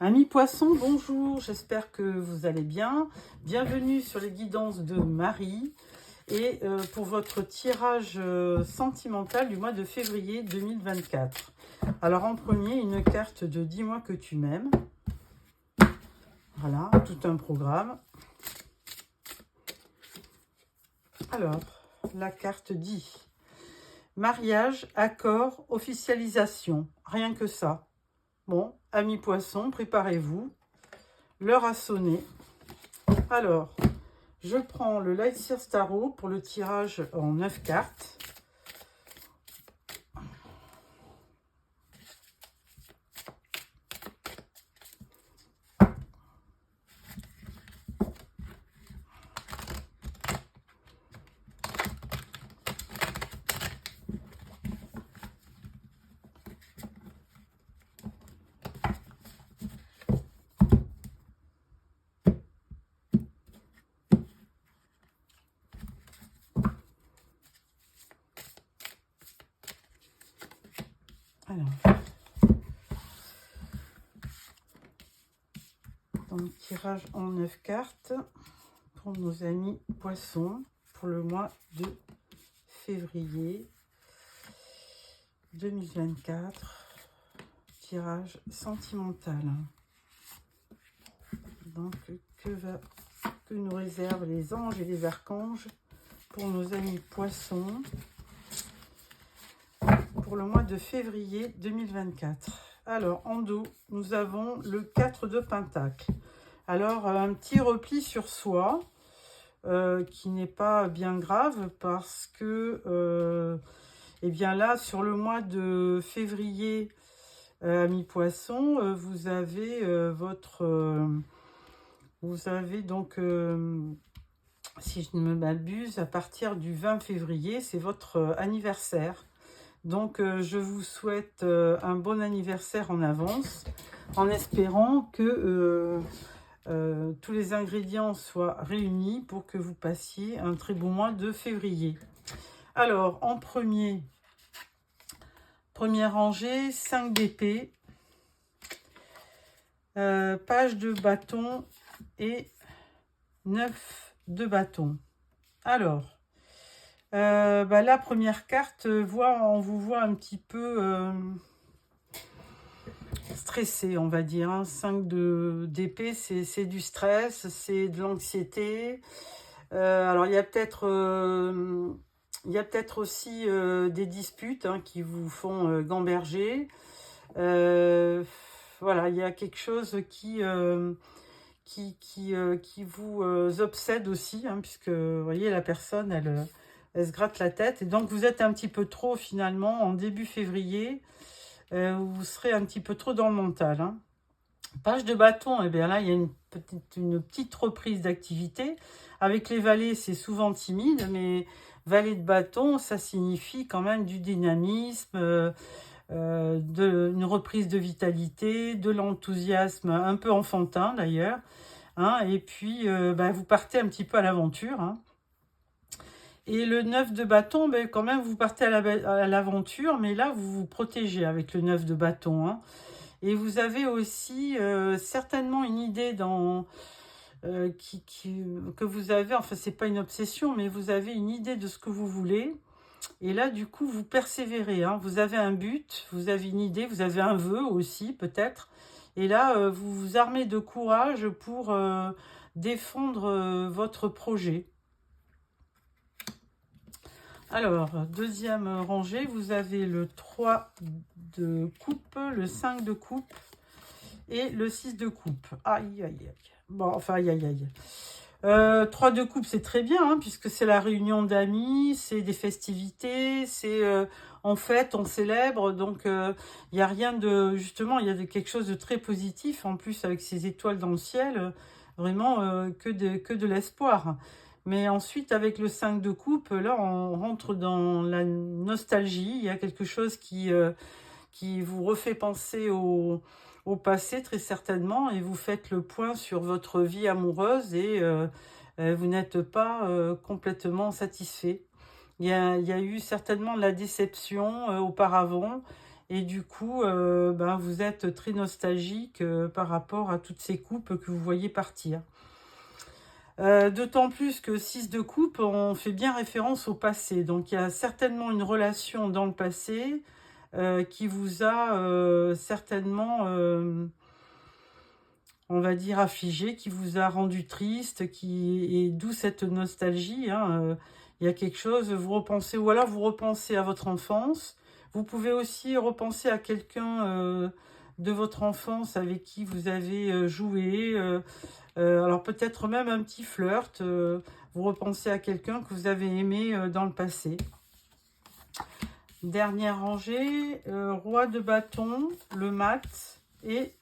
Amis poissons, bonjour, j'espère que vous allez bien. Bienvenue sur les guidances de Marie et pour votre tirage sentimental du mois de février 2024. Alors en premier, une carte de Dis-moi que tu m'aimes. Voilà, tout un programme. Alors, la carte dit mariage, accord, officialisation. Rien que ça. Bon, amis poissons, préparez-vous. L'heure a sonné. Alors, je prends le Light Sears Tarot pour le tirage en 9 cartes. Alors, donc tirage en 9 cartes pour nos amis poissons pour le mois de février 2024. Tirage sentimental. Donc, que nous réservent les anges et les archanges pour nos amis poissons pour le mois de février 2024. Alors, en dos, nous avons le 4 de Pentacle. Alors, un petit repli sur soi qui n'est pas bien grave parce que, eh bien là, sur le mois de février, amis poissons, vous avez vous avez donc, si je ne me m'abuse, à partir du 20 février, c'est votre anniversaire. Donc, je vous souhaite un bon anniversaire en avance, en espérant que tous les ingrédients soient réunis pour que vous passiez un très bon mois de février. Alors, en première rangée, 5 d'épée, page de bâton et 9 de bâton. Alors, la première carte, on vous voit un petit peu stressé, on va dire. Hein. 5 d'épée, c'est du stress, c'est de l'anxiété. Alors, il y a peut-être aussi des disputes qui vous font gamberger. Voilà, il y a quelque chose qui vous obsède aussi, puisque, vous voyez, la personne, elle se gratte la tête. Et donc, vous êtes un petit peu trop, finalement, en début février, vous serez un petit peu trop dans le mental. Page de bâton, et bien là, il y a une petite reprise d'activité. Avec les valets, c'est souvent timide, mais valet de bâton, ça signifie quand même du dynamisme, une reprise de vitalité, de l'enthousiasme un peu enfantin d'ailleurs. Et puis, vous partez un petit peu à l'aventure. Et le 9 de bâton, quand même, vous partez à l'aventure, mais là, vous vous protégez avec le 9 de bâton. Et vous avez aussi certainement une idée que vous avez, enfin, c'est pas une obsession, mais vous avez une idée de ce que vous voulez. Et là, du coup, vous persévérez. Vous avez un but, vous avez une idée, vous avez un vœu aussi, peut-être. Et là, vous vous armez de courage pour défendre votre projet. Alors, deuxième rangée, vous avez le 3 de coupe, le 5 de coupe et le 6 de coupe. Aïe, aïe, aïe. Bon, enfin, aïe, aïe, aïe. 3 de coupe, c'est très bien, puisque c'est la réunion d'amis, c'est des festivités, c'est en fête, on célèbre, donc il n'y a rien de... Justement, il y a quelque chose de très positif, en plus avec ces étoiles dans le ciel, vraiment que de l'espoir. Mais ensuite, avec le 5 de coupe, là, on rentre dans la nostalgie. Il y a quelque chose qui vous refait penser au passé, très certainement, et vous faites le point sur votre vie amoureuse et vous n'êtes pas complètement satisfait. Il y a eu certainement de la déception auparavant, Et du coup, vous êtes très nostalgique par rapport à toutes ces coupes que vous voyez partir. D'autant plus que 6 de coupe, on fait bien référence au passé. Donc, il y a certainement une relation dans le passé qui vous a certainement, on va dire, affligé, qui vous a rendu triste, et d'où cette nostalgie. Il y a quelque chose, vous repensez, ou alors vous repensez à votre enfance. Vous pouvez aussi repenser à quelqu'un de votre enfance avec qui vous avez joué. Alors peut-être même un petit flirt. Vous repensez à quelqu'un que vous avez aimé dans le passé. Dernière rangée, roi de bâton, le mat et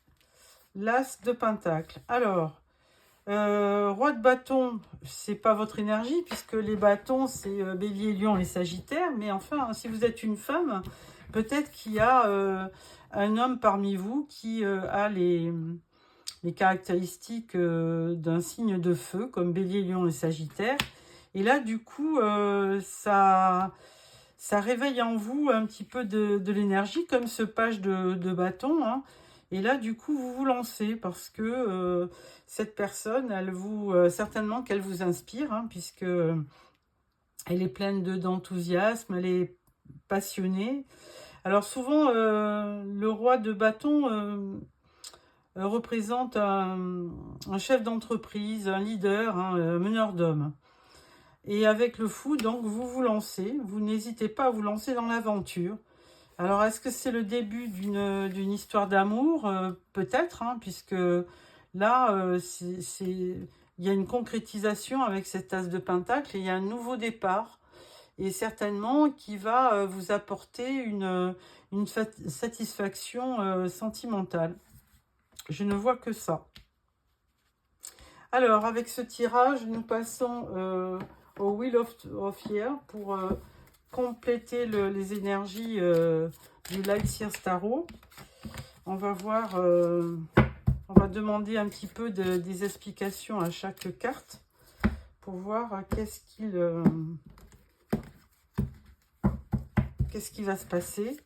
l'as de pentacle. Alors, roi de bâton, c'est pas votre énergie, puisque les bâtons, c'est bélier, lion et sagittaire. Mais enfin, si vous êtes une femme, peut-être qu'il y a un homme parmi vous qui a les caractéristiques d'un signe de feu, comme bélier, lion et sagittaire. Et là, du coup, ça réveille en vous un petit peu de l'énergie, comme ce page de bâton. Et là, du coup, vous vous lancez, parce que cette personne, elle vous certainement qu'elle vous inspire, puisque elle est pleine d'enthousiasme, elle est passionnée. Alors souvent, le roi de bâton représente un chef d'entreprise, un leader, un meneur d'hommes. Et avec le fou, donc, vous vous lancez. Vous n'hésitez pas à vous lancer dans l'aventure. Alors, est-ce que c'est le début d'une histoire d'amour? Peut-être, puisque là, il y a une concrétisation avec cet as de pentacle et il y a un nouveau départ. Et certainement qui va vous apporter une satisfaction sentimentale. Je ne vois que ça. Alors, avec ce tirage, nous passons au Wheel of Year pour compléter les énergies du Light Seer Tarot. On va voir, on va demander un petit peu des explications à chaque carte pour voir qu'est-ce qui va se passer.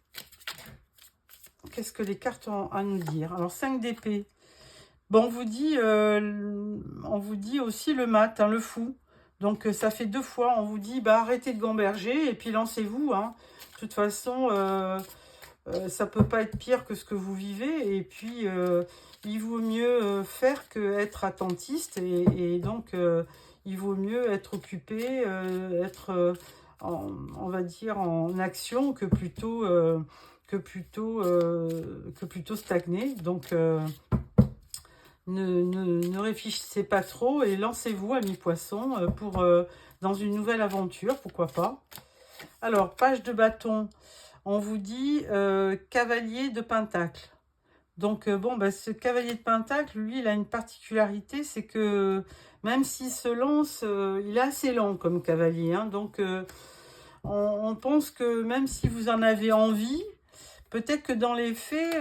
Qu'est-ce que les cartes ont à nous dire? Alors, 5 d'épée. Bon, on vous dit aussi le mat, le fou. Donc, ça fait 2 fois. On vous dit, arrêtez de gamberger et puis lancez-vous. De toute façon, ça peut pas être pire que ce que vous vivez. Et puis, il vaut mieux faire que être attentiste. Et donc, il vaut mieux être occupé, être, on va dire, en action que plutôt stagner. Donc, ne réfléchissez pas trop et lancez-vous, amis poissons, pour dans une nouvelle aventure, pourquoi pas. Alors, page de bâton, on vous dit cavalier de pentacle. Donc, ce cavalier de pentacle, lui, il a une particularité, c'est que même s'il se lance, il est assez lent comme cavalier. Donc, on pense que même si vous en avez envie, peut-être que dans les faits,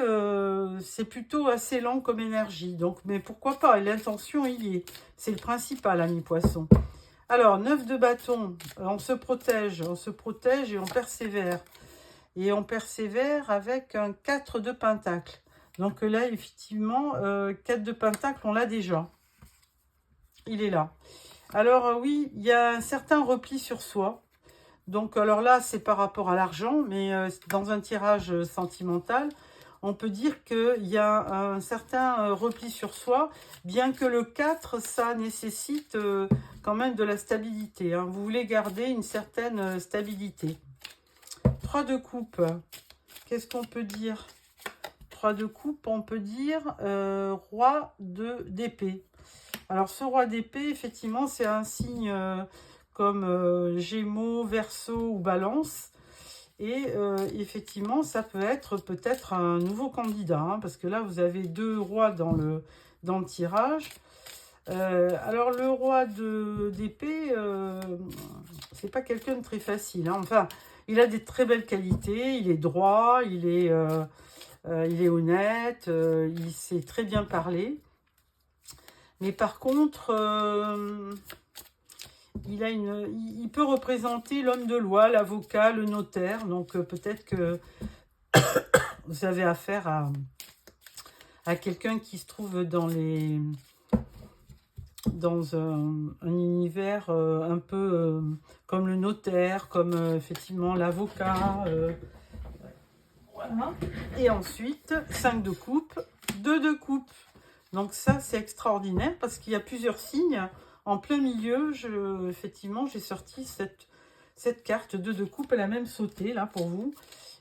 c'est plutôt assez lent comme énergie. Donc, mais pourquoi pas? L'intention, il y est. C'est le principal, ami poisson. Alors, 9 de bâton, on se protège et on persévère. Et on persévère avec un 4 de pentacle. Donc là, effectivement, 4 de pentacle, on l'a déjà. Il est là. Alors, oui, il y a un certain repli sur soi. Donc, alors là, c'est par rapport à l'argent, mais dans un tirage sentimental, on peut dire qu'il y a un certain repli sur soi, bien que le 4, ça nécessite quand même de la stabilité. Vous voulez garder une certaine stabilité. 3 de coupe, qu'est-ce qu'on peut dire? 3 de coupe, on peut dire roi d'épée. Alors, ce roi d'épée, effectivement, c'est un signe... comme Gémeaux, Verseau ou Balance. Et effectivement, ça peut être peut-être un nouveau candidat, parce que là, vous avez 2 rois dans le tirage. Alors, le roi d'épée, c'est pas quelqu'un de très facile. Enfin, il a des très belles qualités, il est droit, il est honnête, il sait très bien parler. Mais par contre... il peut représenter l'homme de loi, l'avocat, le notaire. Donc peut-être que vous avez affaire à quelqu'un qui se trouve dans un univers un peu comme le notaire, comme effectivement l'avocat. Voilà. Et ensuite, 5 de coupe, 2 de coupe. Donc ça, c'est extraordinaire parce qu'il y a plusieurs signes. En plein milieu, effectivement, j'ai sorti cette carte 2 de coupe. Elle a même sauté là pour vous.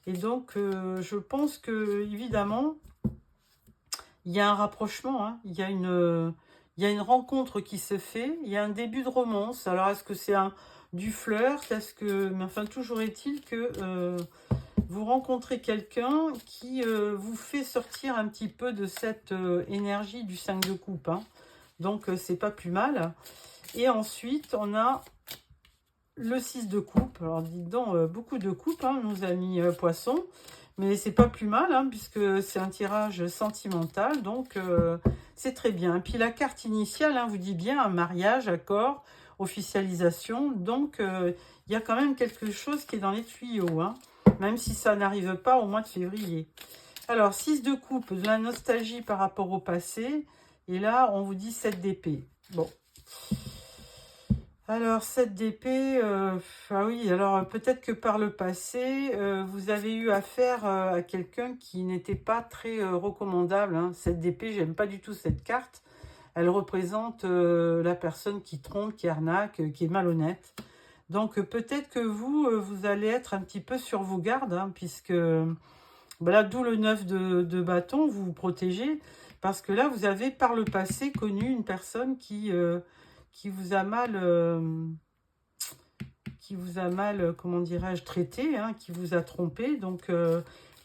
Et donc, je pense que évidemment, il y a un rapprochement. Hein. Il y a une rencontre qui se fait. Il y a un début de romance. Alors, est-ce que c'est du flirt? Mais enfin, toujours est-il que vous rencontrez quelqu'un qui vous fait sortir un petit peu de cette énergie du 5 de coupe. Hein. Donc, c'est pas plus mal. Et ensuite, on a le 6 de coupe. Alors, dites donc, beaucoup de coupes, hein, nos amis poissons. Mais c'est pas plus mal, hein, puisque c'est un tirage sentimental. Donc, c'est très bien. Et puis, la carte initiale hein, vous dit bien un mariage, accord, officialisation. Donc, il y a quand même quelque chose qui est dans les tuyaux. Hein, même si ça n'arrive pas au mois de février. Alors, 6 de coupe, de la nostalgie par rapport au passé. Et là, on vous dit 7 d'épée. Bon. Alors, 7 d'épée, ah oui, alors peut-être que par le passé, vous avez eu affaire à quelqu'un qui n'était pas très recommandable. Hein. 7 d'épée, j'aime pas du tout cette carte. Elle représente la personne qui trompe, qui arnaque, qui est malhonnête. Donc, peut-être que vous allez être un petit peu sur vos gardes, hein, puisque, voilà, d'où le 9 de bâton, vous vous protégez, parce que là, vous avez par le passé connu une personne qui vous a mal, comment dirais-je, traité, hein, qui vous a trompé. Donc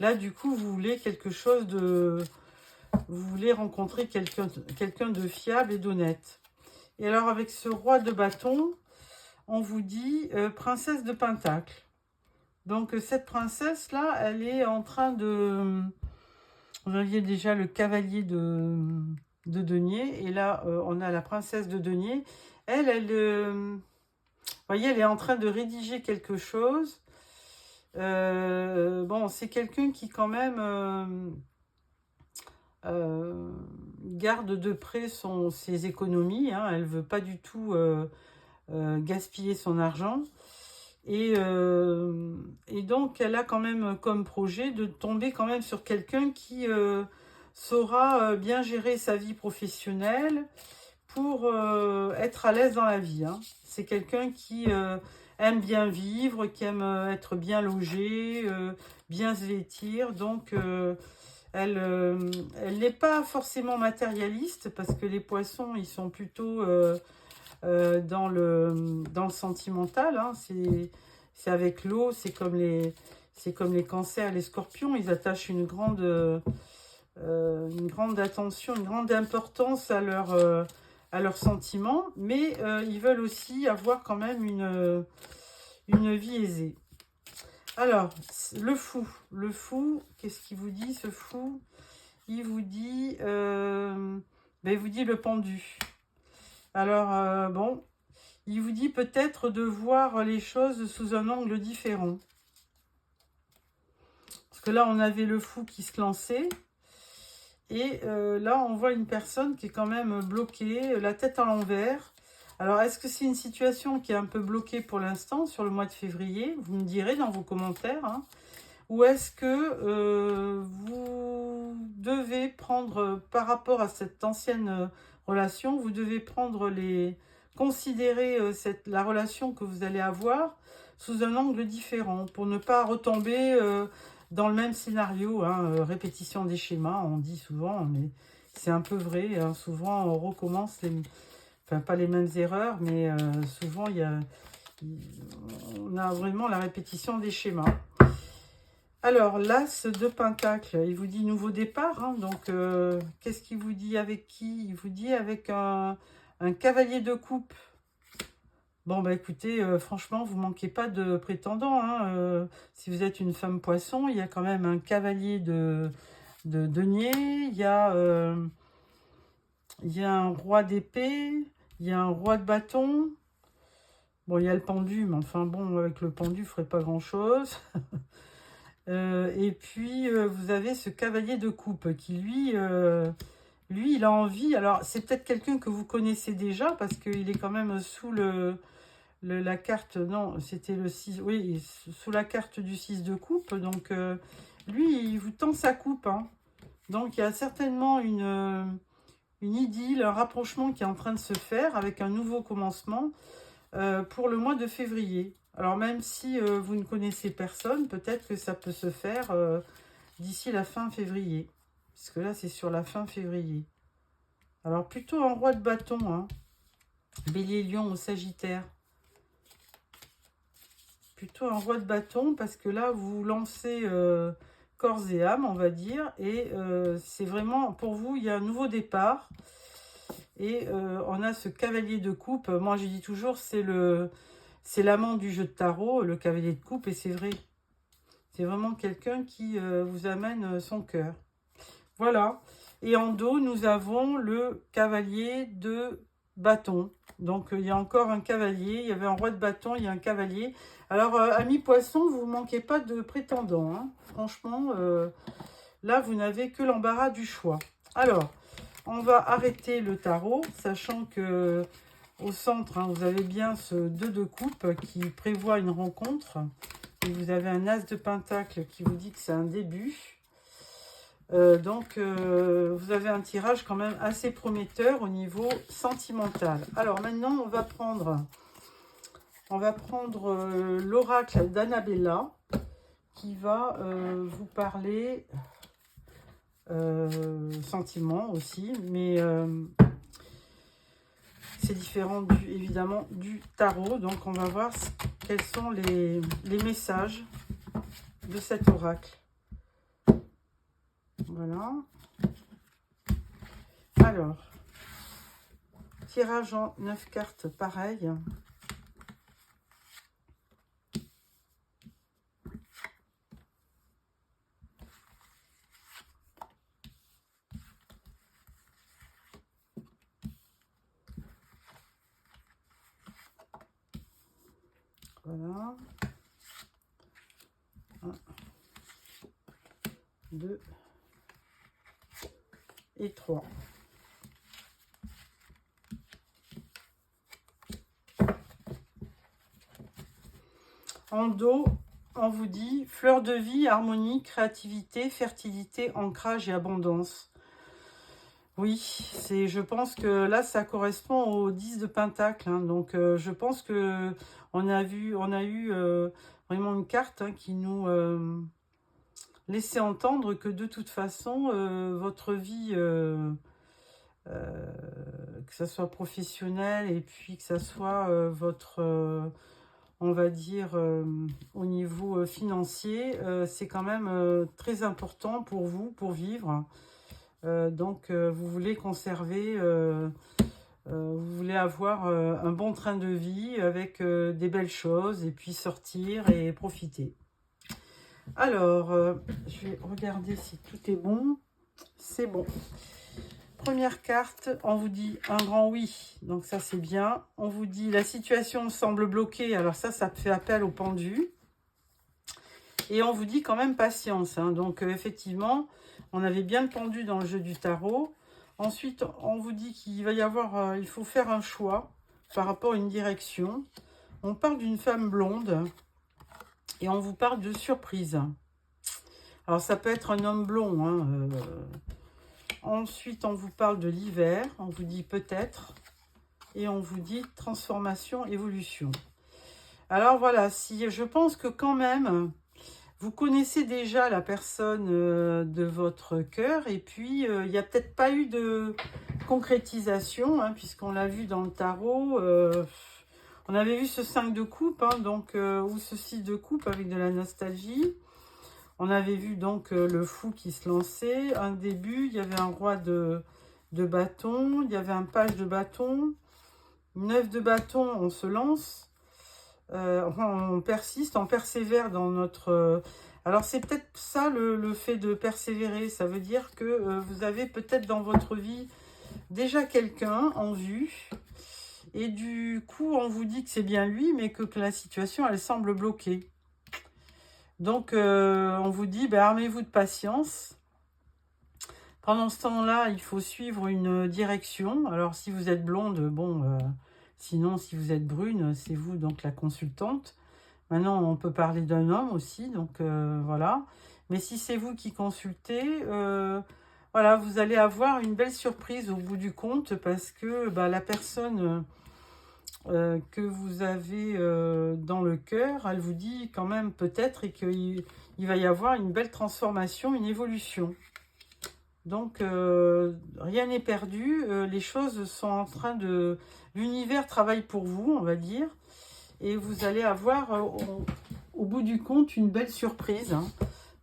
là, du coup, vous voulez quelque chose vous voulez rencontrer quelqu'un de fiable et d'honnête. Et alors, avec ce roi de bâton, on vous dit princesse de pentacle. Donc, cette princesse-là, elle est en train de... Vous voyez déjà le cavalier de denier. Et là, on a la princesse de denier. Vous voyez, elle est en train de rédiger quelque chose. Bon, c'est quelqu'un qui, quand même, garde de près ses économies. Hein. Elle ne veut pas du tout gaspiller son argent. Et donc, elle a quand même comme projet de tomber quand même sur quelqu'un qui saura bien gérer sa vie professionnelle pour être à l'aise dans la vie. Hein. C'est quelqu'un qui aime bien vivre, qui aime être bien logé, bien se vêtir. Donc, elle n'est pas forcément matérialiste parce que les poissons, ils sont plutôt dans le sentimental. Hein. C'est avec l'eau, c'est comme les cancers, les scorpions. Ils attachent une grande attention, une grande importance à leurs sentiments, mais ils veulent aussi avoir quand même une vie aisée. Alors, le fou, qu'est-ce qu'il vous dit, ce fou? Il vous dit, il vous dit le pendu. Alors, bon, il vous dit peut-être de voir les choses sous un angle différent. Parce que là, on avait le fou qui se lançait. Et là, on voit une personne qui est quand même bloquée, la tête à l'envers. Alors, est-ce que c'est une situation qui est un peu bloquée pour l'instant, sur le mois de février? Vous me direz dans vos commentaires. Hein. Ou est-ce que vous devez prendre, par rapport à cette ancienne relation, vous devez considérer la relation que vous allez avoir sous un angle différent, pour ne pas retomber dans le même scénario, hein, répétition des schémas, on dit souvent, mais c'est un peu vrai. Hein, souvent, on recommence enfin, pas les mêmes erreurs, mais souvent, on a vraiment la répétition des schémas. Alors, l'As de Pentacle, il vous dit nouveau départ. Hein, donc, qu'est-ce qu'il vous dit avec qui? Il vous dit avec un cavalier de coupe. Bon, bah écoutez, franchement, vous ne manquez pas de prétendants. Hein, si vous êtes une femme poisson, il y a quand même un cavalier de denier. Il y a un roi d'épée. Il y a un roi de bâton. Bon, il y a le pendu, mais enfin bon, avec le pendu, il ne ferait pas grand-chose. Et puis, vous avez ce cavalier de coupe qui, lui, il a envie. Alors, c'est peut-être quelqu'un que vous connaissez déjà parce qu'il est quand même sous la carte. Non, c'était le 6. Oui, sous la carte du 6 de coupe. Donc, lui, il vous tend sa coupe. Hein. Donc, il y a certainement une idylle, un rapprochement qui est en train de se faire avec un nouveau commencement pour le mois de février. Alors, même si vous ne connaissez personne, peut-être que ça peut se faire d'ici la fin février. Parce que là, c'est sur la fin février. Alors, plutôt un roi de bâton. Hein. Bélier, lion au sagittaire. Plutôt un roi de bâton parce que là, vous lancez corps et âme, on va dire. Et c'est vraiment, pour vous, il y a un nouveau départ. Et on a ce cavalier de coupe. Moi, je dis toujours, c'est l'amant du jeu de tarot, le cavalier de coupe. Et c'est vrai. C'est vraiment quelqu'un qui vous amène son cœur. Voilà. Et en dos, nous avons le cavalier de bâton. Donc, il y a encore un cavalier. Il y avait un roi de bâton, il y a un cavalier. Alors, amis poissons, vous ne manquez pas de prétendants. Hein. Franchement, là, vous n'avez que l'embarras du choix. Alors, on va arrêter le tarot, sachant que au centre, hein, vous avez bien ce 2 de coupe qui prévoit une rencontre. Et vous avez un as de pentacle qui vous dit que c'est un début. Donc, vous avez un tirage quand même assez prometteur au niveau sentimental. Alors, maintenant, on va prendre l'oracle d'Annabella qui va vous parler sentiments aussi, mais c'est différent évidemment du tarot. Donc, on va voir quels sont les messages de cet oracle. Voilà. Alors, tirage en 9 cartes, pareil. Voilà. 1, 2 et 3. En dos, on vous dit fleur de vie, harmonie, créativité, fertilité, ancrage et abondance. Oui, je pense que là, ça correspond au 10 de Pentacle. Hein, donc, je pense que on a eu vraiment une carte hein, qui nous laissait entendre que de toute façon, votre vie, que ça soit professionnel et puis que ça soit votre, on va dire, au niveau financier, c'est quand même très important pour vous, pour vivre. Donc, vous voulez conserver, vous voulez avoir un bon train de vie avec des belles choses et puis sortir et profiter. Alors, je vais regarder si tout est bon. C'est bon. Première carte, on vous dit un grand oui. Donc ça, c'est bien. On vous dit la situation semble bloquée. Alors ça fait appel au pendu. Et on vous dit quand même patience. Hein. Donc effectivement, on avait bien le pendu dans le jeu du tarot. Ensuite, on vous dit qu'il va y avoir, il faut faire un choix par rapport à une direction. On parle d'une femme blonde. Et on vous parle de surprise. Alors, ça peut être un homme blond. Hein, Ensuite, on vous parle de l'hiver. On vous dit peut-être. Et on vous dit transformation, évolution. Alors, voilà. Si je pense que quand même, vous connaissez déjà la personne de votre cœur. Et puis, il n'y a peut-être pas eu de concrétisation. Hein, puisqu'on l'a vu dans le tarot. On avait vu ce 5 de coupe, hein, donc, ou ce 6 de coupe avec de la nostalgie. On avait vu donc le fou qui se lançait. Un début, il y avait un roi de bâton, il y avait un page de bâton. 9 de bâton, on se lance. On persiste, on persévère dans notre... alors, c'est peut-être ça le fait de persévérer. Ça veut dire que vous avez peut-être dans votre vie déjà quelqu'un en vue. Et du coup, on vous dit que c'est bien lui, mais que la situation, elle semble bloquée. Donc, on vous dit, ben, armez-vous de patience. Pendant ce temps-là, il faut suivre une direction. Alors, si vous êtes blonde, bon, sinon, si vous êtes brune, c'est vous, donc, la consultante. Maintenant, on peut parler d'un homme aussi, donc, voilà. Mais si c'est vous qui consultez, voilà, vous allez avoir une belle surprise au bout du compte parce que bah, la personne que vous avez dans le cœur, elle vous dit quand même peut-être et qu'il va y avoir une belle transformation, une évolution. Donc, rien n'est perdu. Les choses sont en train de... L'univers travaille pour vous, on va dire. Et vous allez avoir, au bout du compte, une belle surprise. Hein.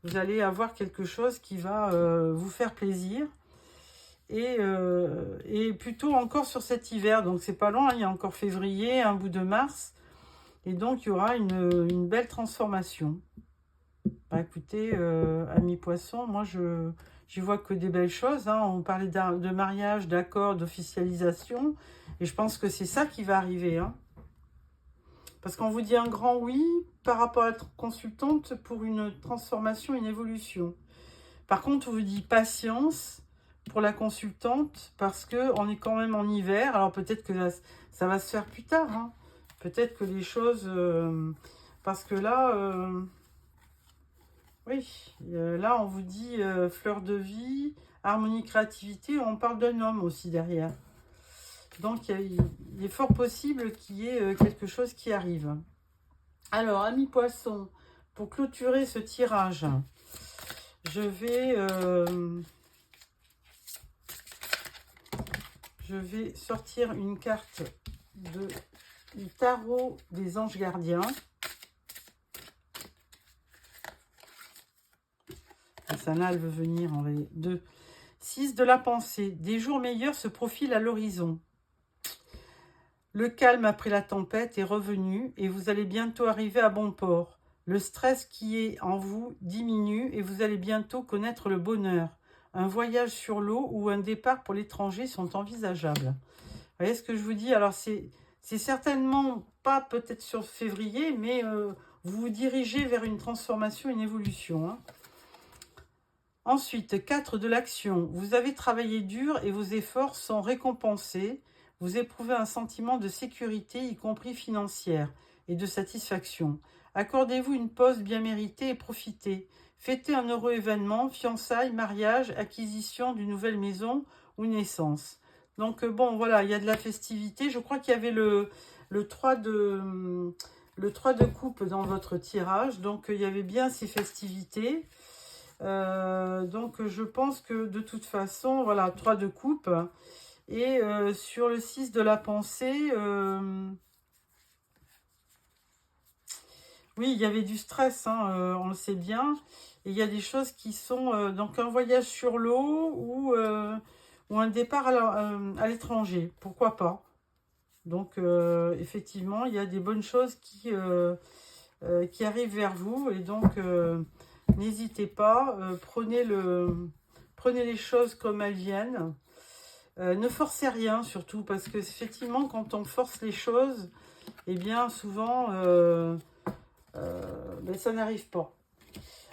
Vous allez avoir quelque chose qui va vous faire plaisir. Et plutôt encore sur cet hiver. Donc, c'est pas loin. Hein. Il y a encore février, un bout de mars. Et donc, il y aura une belle transformation. Bah, écoutez, amis poissons, moi, j'y vois que des belles choses. Hein. On parlait de mariage, d'accord, d'officialisation. Et je pense que c'est ça qui va arriver. Hein. Parce qu'on vous dit un grand oui par rapport à être consultante pour une transformation, une évolution. Par contre, on vous dit patience pour la consultante parce qu'on est quand même en hiver. Alors peut-être que ça va se faire plus tard. Hein. Peut-être que les choses... parce que là... oui, là on vous dit fleur de vie, harmonie, créativité. On parle d'un homme aussi derrière. Donc, il est fort possible qu'il y ait quelque chose qui arrive. Alors, amis poissons, pour clôturer ce tirage, je vais sortir une carte du tarot des anges gardiens. Et ça là, elle veut venir en deux. 6 de la pensée. Des jours meilleurs se profilent à l'horizon. Le calme après la tempête est revenu et vous allez bientôt arriver à bon port. Le stress qui est en vous diminue et vous allez bientôt connaître le bonheur. Un voyage sur l'eau ou un départ pour l'étranger sont envisageables. Vous voyez ce que je vous dis? Alors, c'est certainement pas peut-être sur février, mais vous vous dirigez vers une transformation, une évolution. Hein. Ensuite, 4 de l'action. Vous avez travaillé dur et vos efforts sont récompensés. Vous éprouvez un sentiment de sécurité, y compris financière, et de satisfaction. Accordez-vous une pause bien méritée et profitez. Fêtez un heureux événement, fiançailles, mariage, acquisition d'une nouvelle maison ou naissance. Donc bon, voilà, il y a de la festivité. Je crois qu'il y avait le 3 de coupe dans votre tirage. Donc il y avait bien ces festivités. Donc je pense que de toute façon, voilà, 3 de coupe. Et sur le 6 de la pensée, oui, il y avait du stress, hein, on le sait bien. Et il y a des choses qui sont, donc un voyage sur l'eau ou un départ à l'étranger, pourquoi pas. Donc effectivement, il y a des bonnes choses qui arrivent vers vous. Et donc, n'hésitez pas, prenez les choses comme elles viennent. Ne forcez rien surtout, parce que effectivement, quand on force les choses, eh bien souvent, ben, ça n'arrive pas.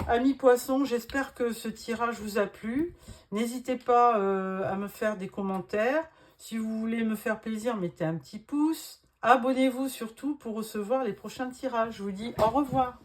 Amis poissons, j'espère que ce tirage vous a plu. N'hésitez pas à me faire des commentaires. Si vous voulez me faire plaisir, mettez un petit pouce. Abonnez-vous surtout pour recevoir les prochains tirages. Je vous dis au revoir.